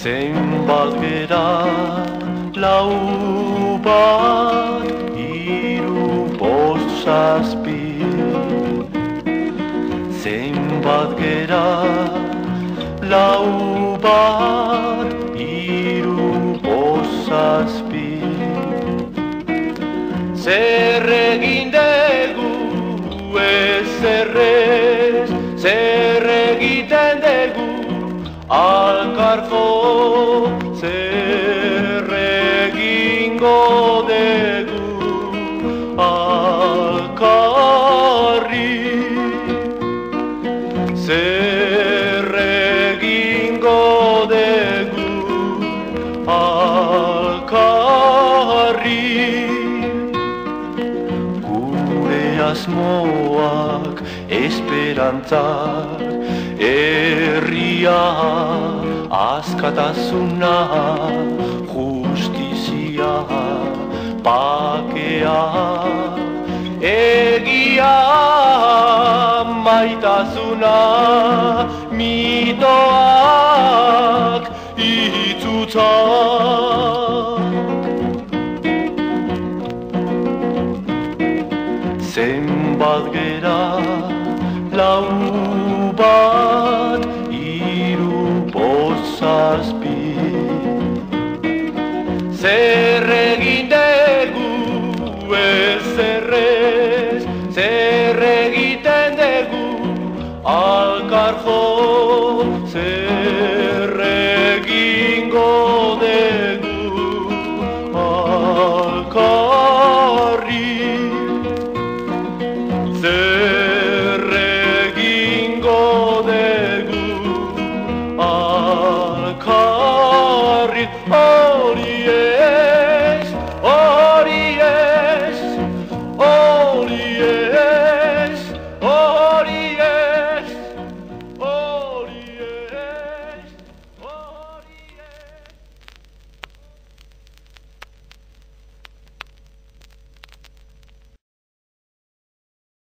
Zenbat gera, lau bat, hiru bost zazpi. Zenbat gera, lau bat, hiru bost zazpi. Zer egin dugu ezer ez, zer egiten dugu alkarko, zer egingo dugu alkarri, zer egingo dugu alkarri. Gure asmoak, esperantzak, herria, askatasuna, justizia, bakea, egia, maitasuna, mitoak, itzutzak. Zenbat gera, lau bat, hiru bost zazpi.